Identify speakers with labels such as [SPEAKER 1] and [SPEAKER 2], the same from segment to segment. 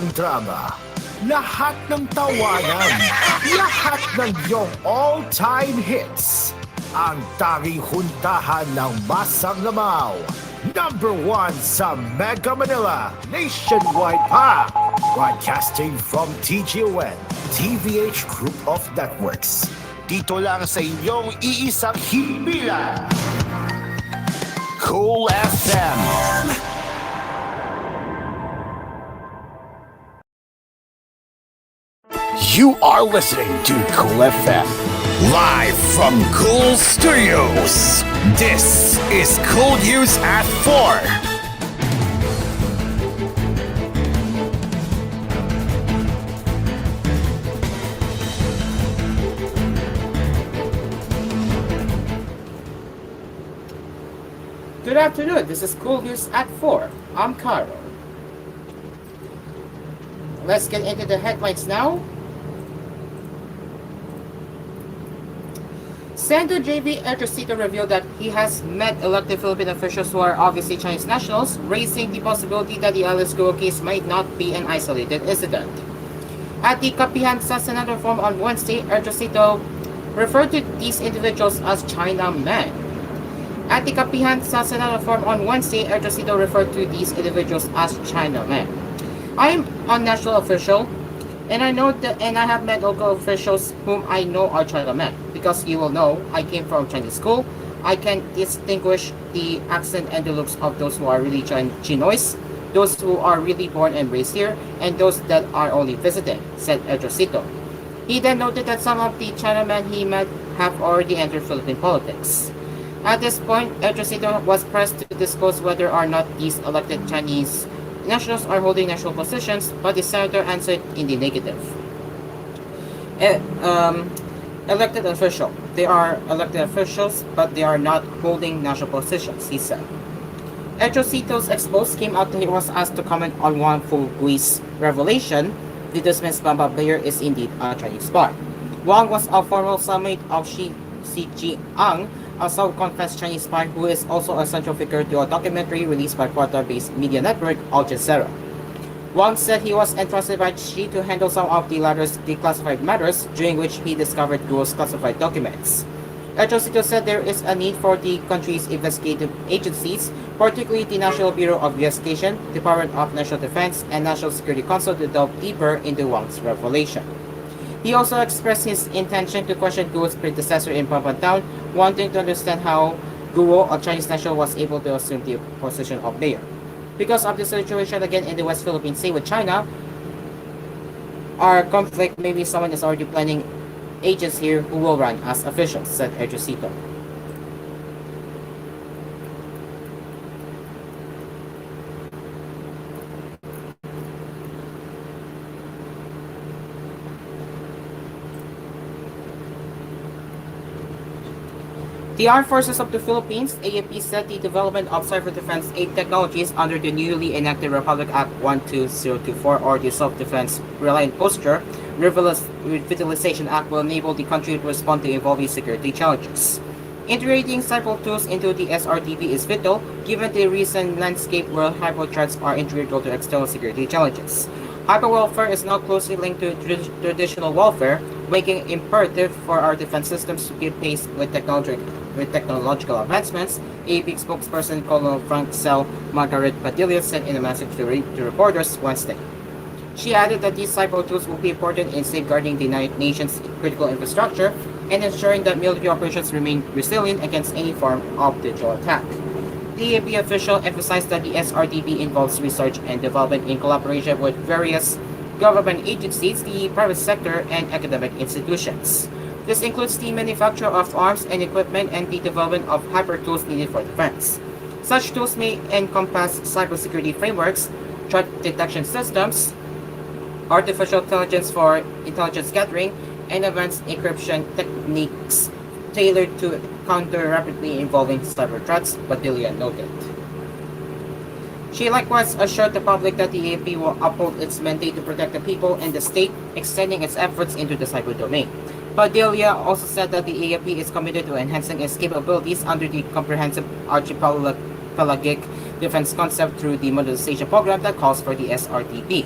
[SPEAKER 1] ng drama, lahat ng tawanan, lahat ng iyong all-time hits. Ang tanging huntahan ng Masang Lamaw. Number 1 sa Mega Manila, nationwide pa. Broadcasting from TGON, TVH Group of Networks. Dito lang sa inyong iisang himpilan. Cool FM. You are listening to Cool FM, live from Cool Studios. This is Cool News at 4.
[SPEAKER 2] Good afternoon, this is Cool News at 4. I'm Carl. Let's get into the headlines now. Senator J.V. Ejercito revealed that he has met elected Philippine officials who are obviously Chinese nationals, raising the possibility that the Alice Guo case might not be an isolated incident. At the Kapihan sa Senado forum on Wednesday, Ejercito referred to these individuals as Chinamen. At the Kapihan sa Senado forum on Wednesday, Ejercito referred to these individuals as Chinamen. I am a national official, and I have met local officials whom I know are Chinamen. Because you will know, I came from Chinese school. I can distinguish the accent and the looks of those who are really Chinois, those who are really born and raised here, and those that are only visiting, said Ejercito. He then noted that some of the Chinamen he met have already entered Philippine politics. At this point, Ejercito was pressed to disclose whether or not these elected Chinese nationals are holding national positions, but the senator answered in the negative. Elected official. They are elected officials, but they are not holding national positions, he said. Ejercito's expose came out that he was asked to comment on Wang Fugui's revelation. The dismissed Bamba player is indeed a Chinese spy. Wang was a former cellmate of Xi Jiang, a self-confessed Chinese spy who is also a central figure to a documentary released by Qatar-based media network Al Jazeera. Wang said he was entrusted by Xi to handle some of the latter's declassified matters, during which he discovered Guo's classified documents. Ejercito said there is a need for the country's investigative agencies, particularly the National Bureau of Investigation, Department of National Defense, and National Security Council to delve deeper into Wang's revelation. He also expressed his intention to question Guo's predecessor in Pampanga, wanting to understand how Guo, a Chinese national, was able to assume the position of mayor. Because of the situation again in the West Philippine Sea with China, our conflict, maybe someone is already planning agents here who will run as officials, said Ejercito. The Armed Forces of the Philippines, AFP, said the development of cyber defense aid technologies under the newly enacted Republic Act 12024, or the Self-Defense Reliant Posture Revitalization Act, will enable the country to respond to evolving security challenges. Integrating cyber tools into the SRDP is vital, given the recent landscape where hyper threats are integral to external security challenges. Hyper warfare is now closely linked to traditional warfare, making it imperative for our defense systems to keep pace with technological advancements, AP spokesperson Colonel Frank Cell Margaret Padilla said in a message to reporters Wednesday. She added that these cyber tools will be important in safeguarding the nation's critical infrastructure and ensuring that military operations remain resilient against any form of digital attack. The AP official emphasized that the SRDP involves research and development in collaboration with various government agencies, the private sector, and academic institutions. This includes the manufacture of arms and equipment and the development of hyper tools needed for defense. Such tools may encompass cybersecurity frameworks, threat detection systems, artificial intelligence for intelligence gathering, and advanced encryption techniques tailored to counter rapidly evolving cyber threats, Padilla noted. She likewise assured the public that the AFP will uphold its mandate to protect the people and the state, extending its efforts into the cyber domain. Padilla also said that the AFP is committed to enhancing its capabilities under the comprehensive archipelagic defense concept through the modernization program that calls for the SRTP.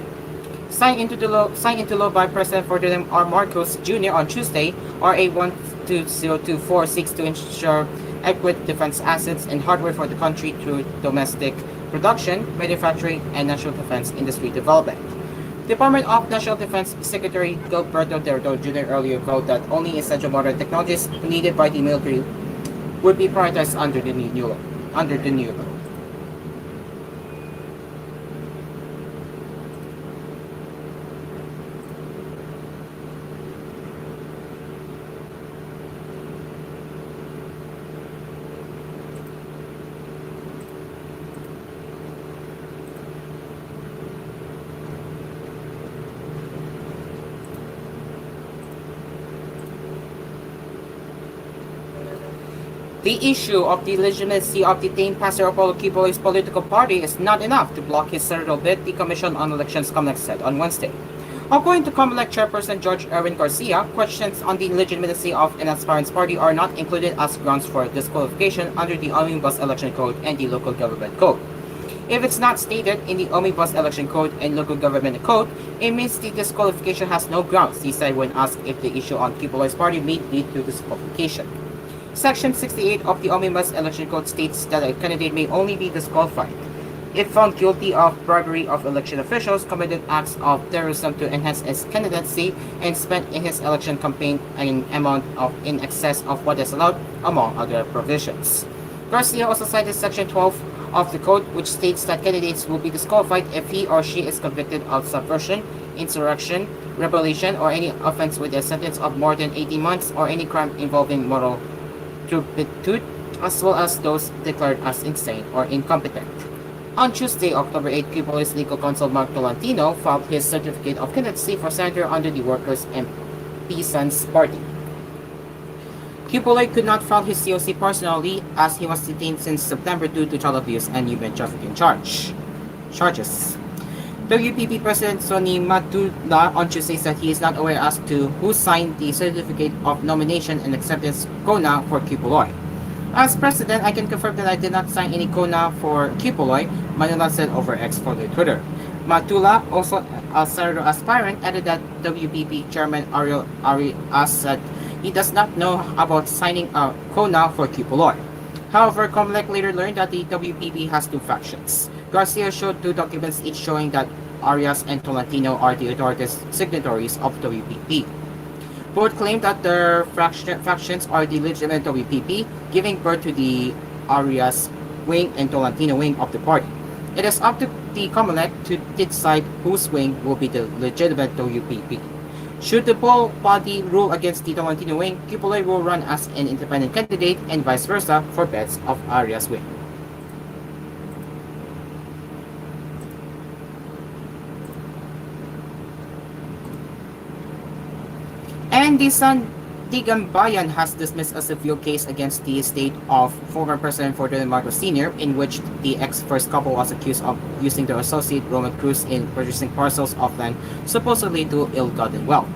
[SPEAKER 2] signed into law by President Ferdinand R. Marcos Jr. on Tuesday, RA 120224 seeks to ensure adequate defense assets and hardware for the country through domestic production, manufacturing, and national defense industry development. Department of National Defense Secretary Gilberto Delgado Jr. earlier wrote that only essential modern technologies needed by the military would be prioritized under the new law. The issue of the legitimacy of detained Pastor Apollo Kibuloy's political party is not enough to block his senatorial bid, the Commission on Elections COMELEC said on Wednesday. According to COMELEC Chairperson George Erwin Garcia, questions on the legitimacy of an aspirant's party are not included as grounds for disqualification under the Omnibus Election Code and the Local Government Code. If it's not stated in the Omnibus Election Code and Local Government Code, it means the disqualification has no grounds, he said when asked if the issue on Kibuloy's party may lead to disqualification. Section 68 of the Omnibus Election Code states that a candidate may only be disqualified if found guilty of bribery of election officials, committed acts of terrorism to enhance his candidacy, and spent in his election campaign an amount in excess of what is allowed, among other provisions. Garcia also cited Section 12 of the Code, which states that candidates will be disqualified if he or she is convicted of subversion, insurrection, rebellion, or any offense with a sentence of more than 18 months, or any crime involving moral turpitude, as well as those declared as insane or incompetent. On Tuesday, October 8, Kibuloy's legal counsel Mark Tolentino filed his certificate of candidacy for senator under the Workers' and Peasants Party. Kibuloy could not file his COC personally as he was detained since September due to child abuse and human trafficking charges. WPP President Sonny Matula on Tuesday said he is not aware as to who signed the Certificate of Nomination and Acceptance (CONA) for Kibuloy. As president, I can confirm that I did not sign any CONA for Kibuloy, Manila said over X for Twitter. Matula, also a senator aspirant, added that WPP Chairman Arias said he does not know about signing a CONA for Kibuloy. However, COMELEC later learned that the WPP has two factions. Garcia showed two documents each showing that Arias and Tolentino are the authorities signatories of WPP. Both claim that their factions are the legitimate WPP, giving birth to the Arias wing and Tolentino wing of the party. It is up to the COMELEC to decide whose wing will be the legitimate WPP. Should the poll body rule against the Tolentino wing, Kibuloy will run as an independent candidate and vice versa for bets of Arias wing. And the Sandigan has dismissed a civil case against the estate of former President Ferdinand Marcos Sr., in which the ex-first couple was accused of using their associate Roman Cruz in purchasing parcels of land supposedly to ill-gotten wealth.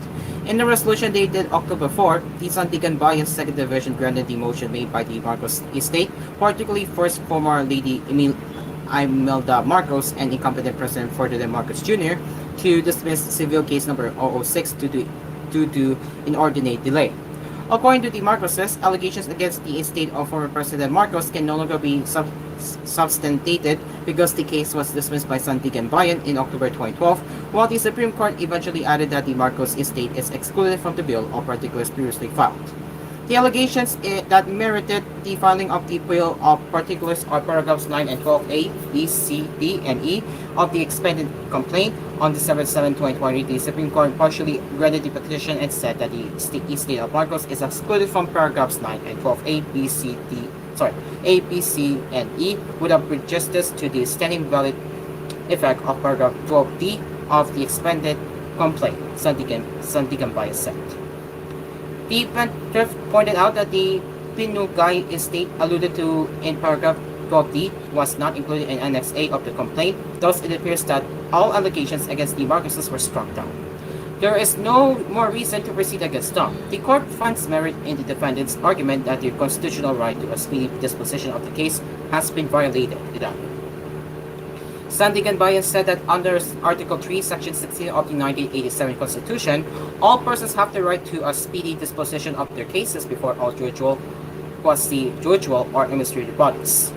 [SPEAKER 2] In the resolution dated October 4, the Sandigan Bayan's second division granted the motion made by the Marcos estate, particularly first former Lady Imelda Marcos and incompetent President Ferdinand Marcos Jr., to dismiss civil case number 006 due to inordinate delay. According to the Marcoses, allegations against the estate of former President Marcos can no longer be substantiated because the case was dismissed by Sandigan Bayan in October 2012, while the Supreme Court eventually added that the Marcos estate is excluded from the bill of particulars previously filed. The allegations that merited the filing of the bill of particulars are paragraphs 9 and 12A, B, C, D, and E of the expanded complaint. On December 7, 2020, the Supreme Court partially granted the petition and said that the estate of Marcos is excluded from paragraphs 9 and 12A, B, C, A, B, C, and E without prejudice to the standing valid effect of paragraph 12D of the expanded complaint, Sandigan Bayan said. The plaintiff pointed out that the Pinugay estate alluded to in paragraph 12D was not included in Annex A of the complaint, thus it appears that all allegations against the Marcoses were struck down. There is no more reason to proceed against them. The court finds merit in the defendant's argument that their constitutional right to a speedy disposition of the case has been violated. Sandigan Bayan said that under Article 3, Section 16 of the 1987 Constitution, all persons have the right to a speedy disposition of their cases before all judicial, quasi-judicial, or administrative bodies.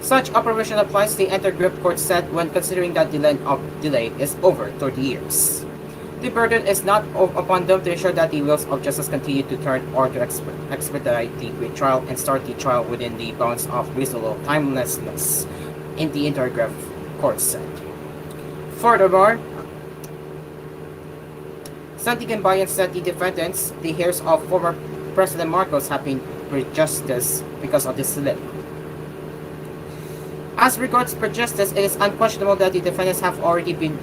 [SPEAKER 2] Such a provision applies, the Inter-Group Court said, when considering that the length of delay is over 30 years. The burden is not upon them to ensure that the wheels of justice continue to turn or to expedite the trial and start the trial within the bounds of reasonable timelessness, in the Inter-Group Court said. Furthermore, Sandigan Bayan said the defendants, the heirs of former President Marcos, have been prejudiced because of this delay. As regards prejudice, it is unquestionable that the defendants have already been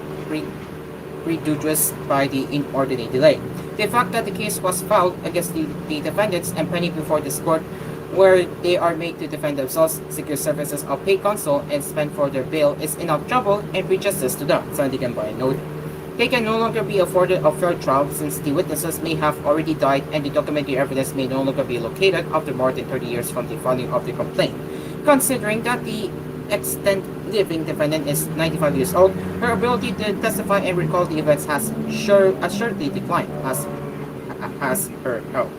[SPEAKER 2] prejudiced by the inordinate delay. The fact that the case was filed against the defendants and pending before this court, where they are made to defend themselves, secure services of paid counsel, and spend for their bail, is enough trouble and prejudice to them, Sandigan Bayan noted. They can no longer be afforded a fair trial since the witnesses may have already died and the documentary evidence may no longer be located after more than 30 years from the filing of the complaint. Considering that the extant living defendant is 95 years old, her ability to testify and recall the events has assuredly declined, as has her health.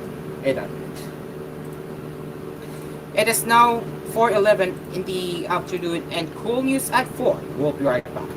[SPEAKER 2] It is now 4:11 in the afternoon, and koolNews at 4. We'll be right back.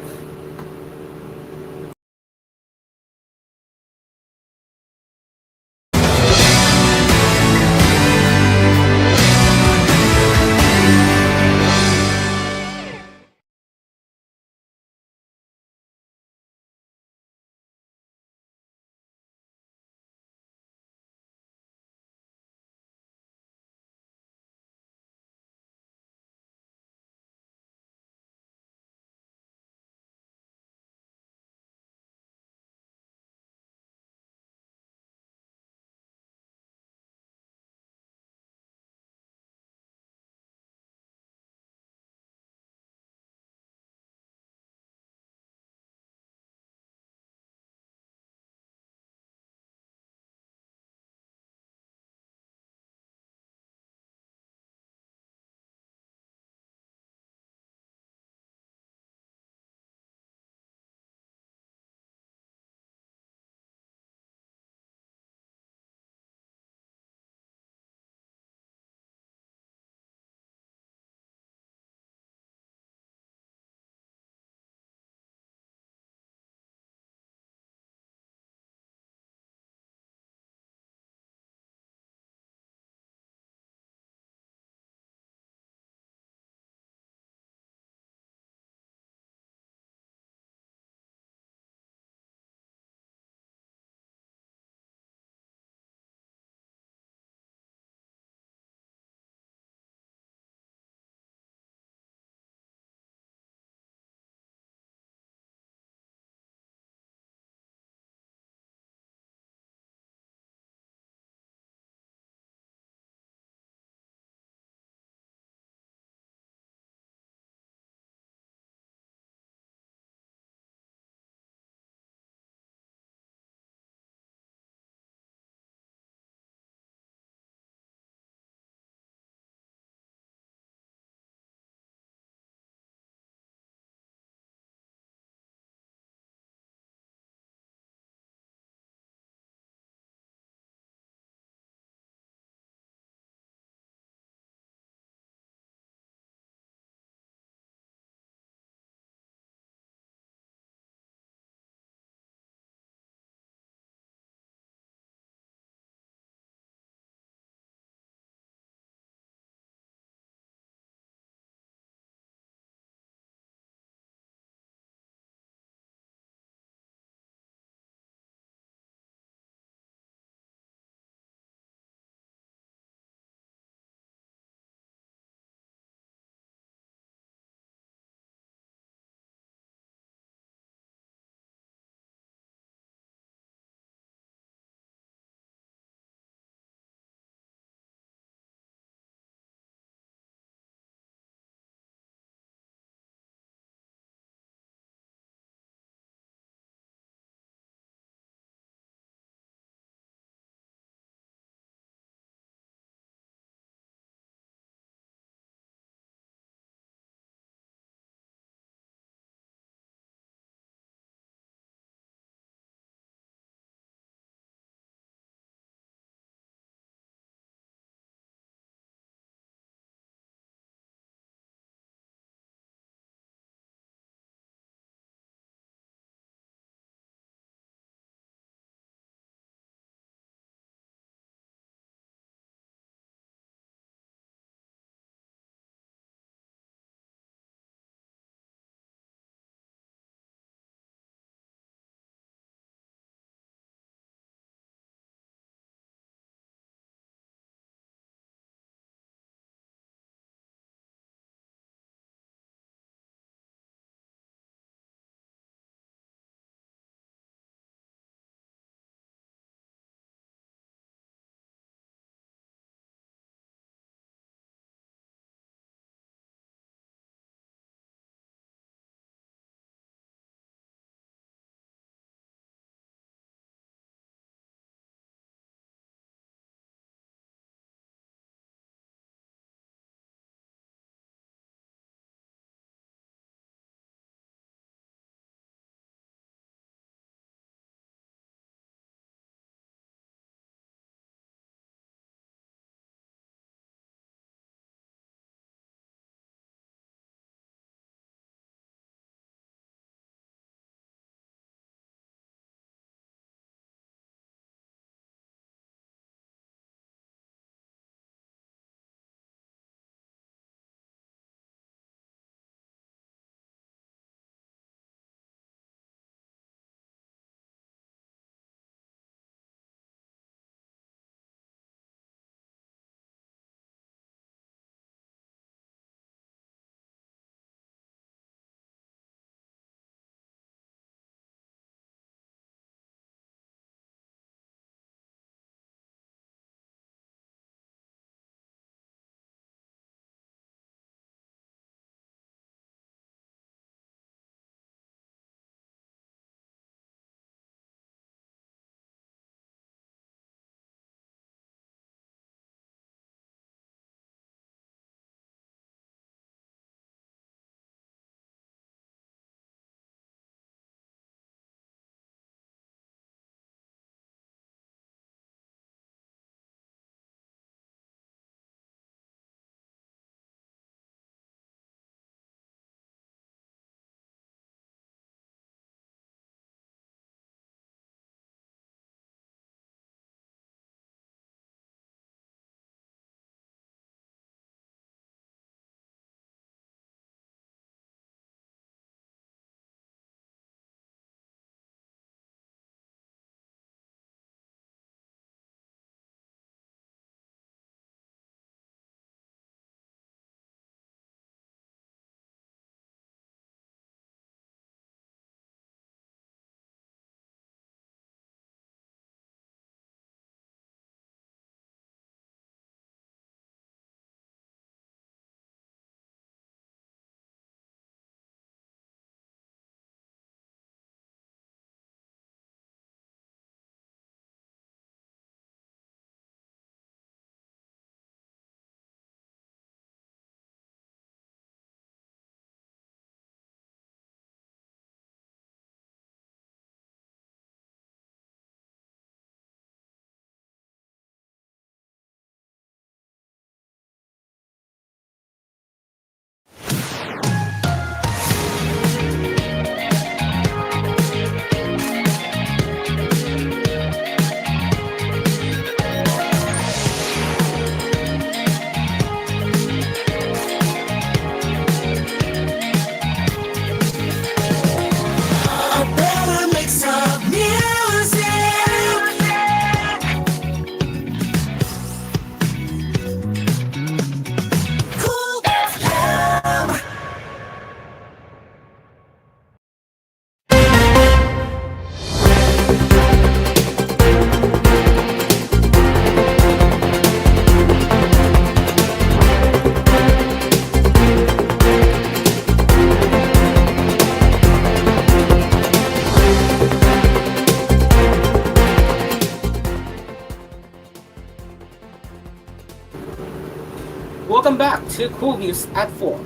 [SPEAKER 2] Welcome back to Cool News at 4.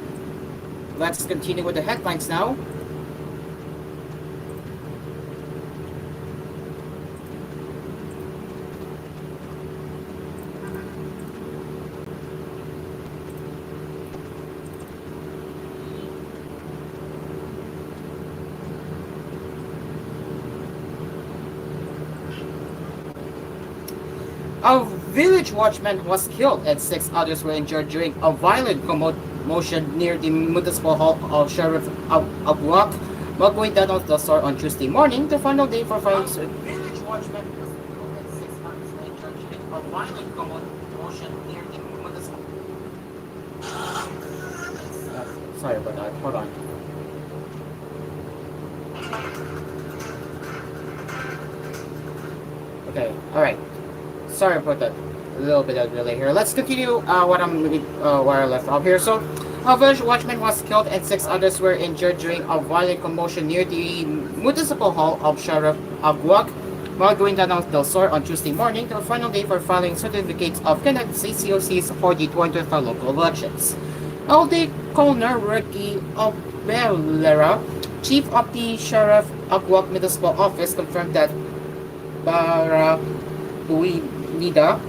[SPEAKER 2] Let's continue with the headlines now. A village watchman was killed and 6 others were injured during a violent commotion near the municipal hall of Sheriff Abuak, Magwindan of the store on Tuesday morning, the final day for filing suit. Village watchman was killed and 6 others were injured during a violent commotion near the municipal. Sorry about that. Hold on. Okay. All right. Sorry about that. A little bit of delay here. Let's continue where I left off here. So, a village watchman was killed and 6 others were injured during a violent commotion near the municipal hall of Sheriff Aguac, Magwindan del Sur on Tuesday morning, the final day for filing certificates of candidacy COCs for the 2025 local elections. LD Coroner Ricky Obelera, chief of the Sheriff Aguac Municipal Office, confirmed that Bara Nida,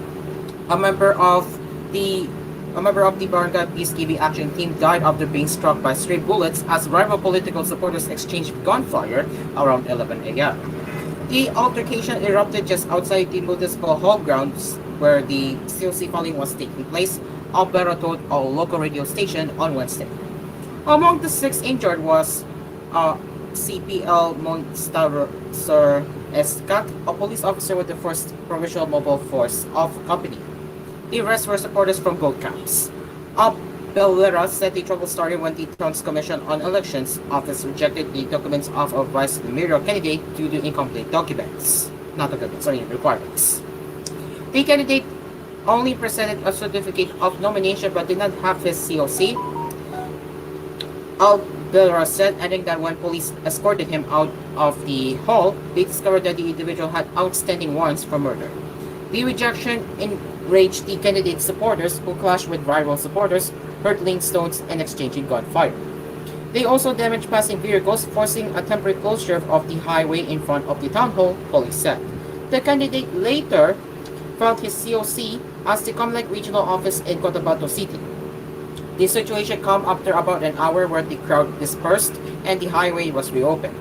[SPEAKER 2] a member of the Barangay Peacekeeping Action Team, died after being struck by stray bullets as rival political supporters exchanged gunfire around 11 a.m. The altercation erupted just outside the municipal hall grounds where the COC polling was taking place, Alberta told a local radio station on Wednesday. Among the 6 injured was CPL Monster Escat, a police officer with the 1st Provincial Mobile Force of Company. The rest were supporters from both camps. Abelera said the trouble started when the Town's Commission on Elections office rejected the documents of a vice mayoral candidate due to incomplete requirements. The candidate only presented a certificate of nomination but did not have his COC. Abelera said, adding that when police escorted him out of the hall, they discovered that the individual had outstanding warrants for murder. The rejection enraged the candidate's supporters, who clashed with rival supporters, hurtling stones and exchanging gunfire. They also damaged passing vehicles, forcing a temporary closure of the highway in front of the town hall, police said. The candidate later filed his COC as the Comlec Regional Office in Cotabato City. The situation came after about an hour where the crowd dispersed and the highway was reopened.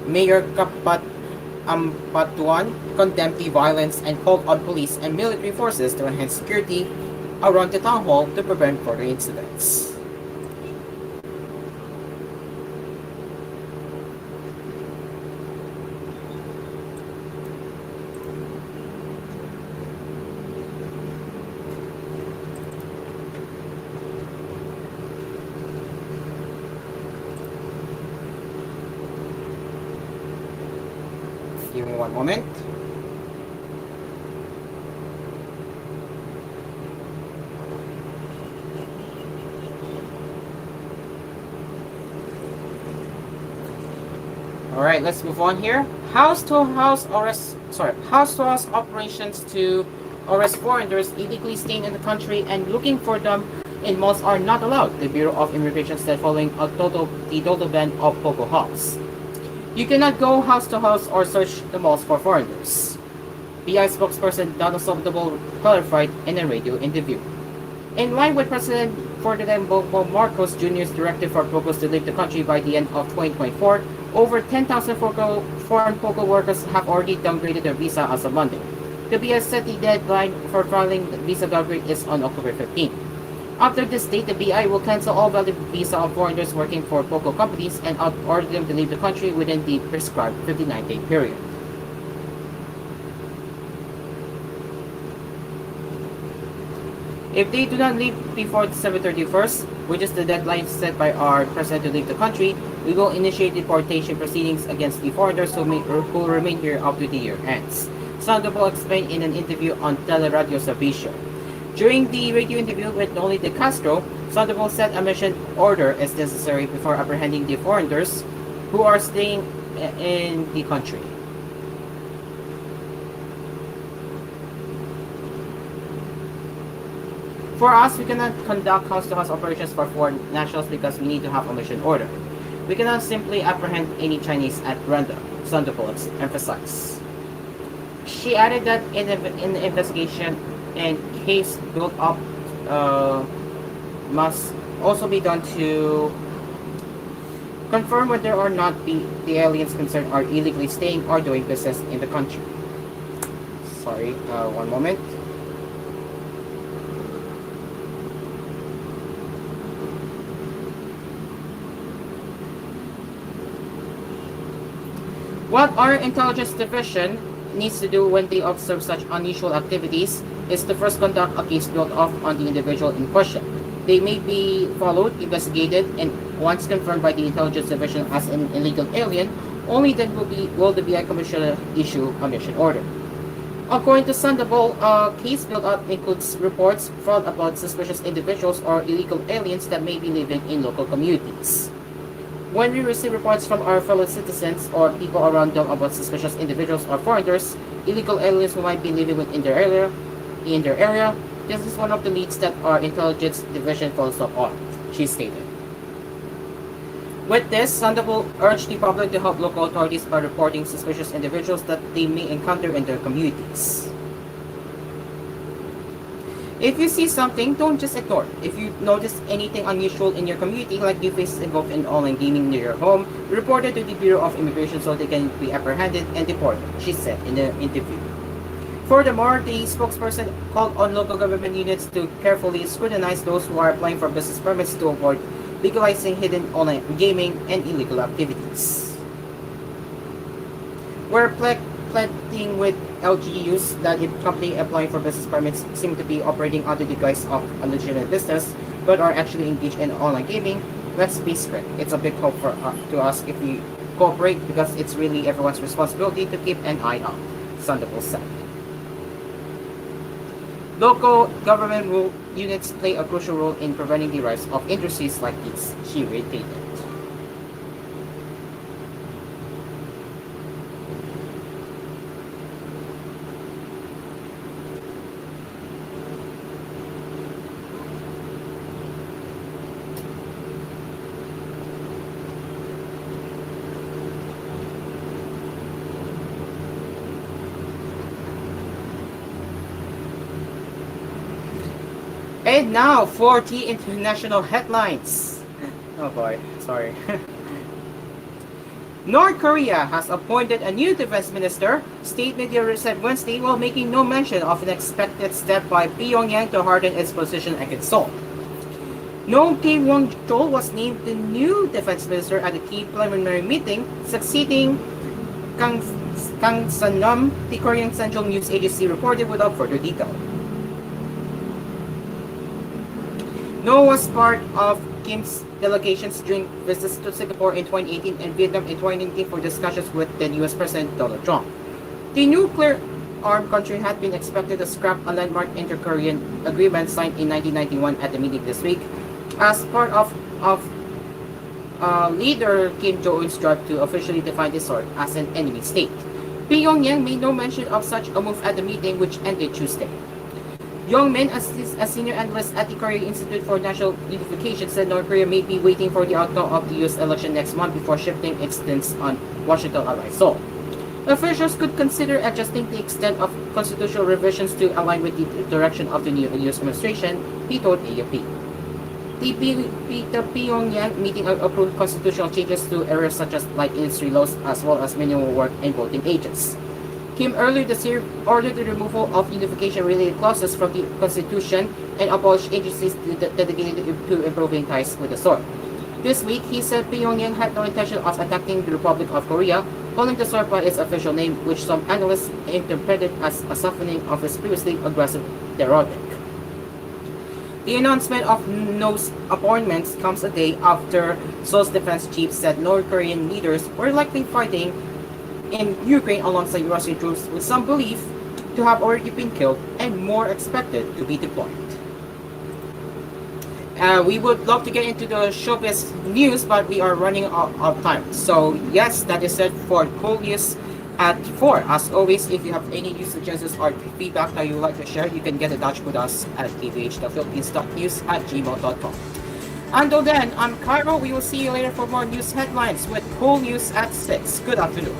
[SPEAKER 2] Mayor Kapat Ampatuan condemned the violence and called on police and military forces to enhance security around the town hall to prevent further incidents. Give me one moment. Alright, let's move on here. House-to-house operations to arrest foreigners illegally staying in the country and looking for them in malls are not allowed, the Bureau of Immigration said following the total ban of Poco Halls. You cannot go house to house or search the malls for foreigners, BI spokesperson Donald Sobdable clarified in a radio interview. In line with President Ferdinand Marcos Jr.'s directive for Pocos to leave the country by the end of 2024, over 10,000 foreign Poco workers have already downgraded their visa as of Monday. The BI said the deadline for filing the visa downgrade is on October 15. After this date, the BI will cancel all valid visa of foreigners working for Poco companies and order them to leave the country within the prescribed 59-day period. If they do not leave before December 31st, which is the deadline set by our president to leave the country, we will initiate deportation proceedings against the foreigners who remain here up to the year ends, Sandoval explained in an interview on Teleradio Servicio. During the radio interview with Noli De Castro, Sandoval said a mission order is necessary before apprehending the foreigners who are staying in the country. For us, we cannot conduct house-to-house operations for foreign nationals because we need to have a mission order. We cannot simply apprehend any Chinese at random, Sandoval emphasized. She added that in the investigation and case built up must also be done to confirm whether or not the aliens concerned are illegally staying or doing business in the country. Sorry, one moment. What our intelligence division needs to do when they observe such unusual activities is to first conduct a case built off on the individual in question. They may be followed, investigated, and once confirmed by the intelligence division as an illegal alien, only then will the BI Commissioner issue a mission order. According to Sandoval, a case built up includes reports filed about suspicious individuals or illegal aliens that may be living in local communities. When we receive reports from our fellow citizens or people around them about suspicious individuals or foreigners, illegal aliens who might be living within their area, this is one of the leads that our intelligence division follows up on, she stated. With this, Sandoval urged the public to help local authorities by reporting suspicious individuals that they may encounter in their communities. If you see something, don't just ignore it. If you notice anything unusual in your community, like new faces involved in online gaming near your home, report it to the Bureau of Immigration so they can be apprehended and deported, she said in the interview. Furthermore, the spokesperson called on local government units to carefully scrutinize those who are applying for business permits to avoid legalizing hidden online gaming and illegal activities. We're pleading with LGUs that if companies applying for business permits seem to be operating under the guise of a legitimate business but are actually engaged in online gaming, let's be strict. It's a big help to us if we cooperate because it's really everyone's responsibility to keep an eye out, Sandoval said. Local government units play a crucial role in preventing the rise of industries like these, she reiterated. And now, 40 international headlines. Oh boy, sorry. North Korea has appointed a new defense minister, state media said Wednesday, while making no mention of an expected step by Pyongyang to harden its position against Seoul. Noam Tae-won-chol was named the new defense minister at a key preliminary meeting, succeeding Kang San-nam, the Korean Central News Agency reported without further detail. No was part of Kim's delegations during visits to Singapore in 2018 and Vietnam in 2019 for discussions with then US President Donald Trump. The nuclear-armed country had been expected to scrap a landmark inter-Korean agreement signed in 1991 at the meeting this week as part of leader Kim Jong-un's drive to officially define itself as an enemy state. Pyongyang made no mention of such a move at the meeting, which ended Tuesday. Young Min, a senior analyst at the Korea Institute for National Unification, said North Korea may be waiting for the outcome of the U.S. election next month before shifting its stance on Washington ally Seoul. Officials could consider adjusting the extent of constitutional revisions to align with the direction of the new U.S. administration, he told AFP. The Pyongyang meeting approved constitutional changes to areas such as light industry laws as well as minimum work and voting ages. Kim earlier this year ordered the removal of unification-related clauses from the Constitution and abolished agencies dedicated to improving ties with the Seoul. This week, he said Pyongyang had no intention of attacking the Republic of Korea, calling the Seoul by its official name, which some analysts interpreted as a softening of its previously aggressive rhetoric. The announcement of those appointments comes a day after Seoul's defense chief said North Korean leaders were likely fighting in Ukraine alongside Russian troops, with some belief to have already been killed and more expected to be deployed. We would love to get into the showbiz news, but we are running out of time. So yes, that is it for koolNews at 4. As always, if you have any news suggestions or feedback that you would like to share, you can get in touch with us at tvh.philippines.news@gmail.com. Until then, I'm Cairo. We will see you later for more news headlines with koolNews at 6. Good afternoon.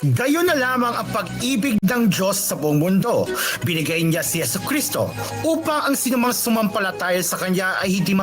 [SPEAKER 1] Gayon na lamang ang pag-ibig ng Diyos sa buong mundo. Binigay niya si Jesucristo upang ang sinumang sumampalataya sa Kanya ay hindi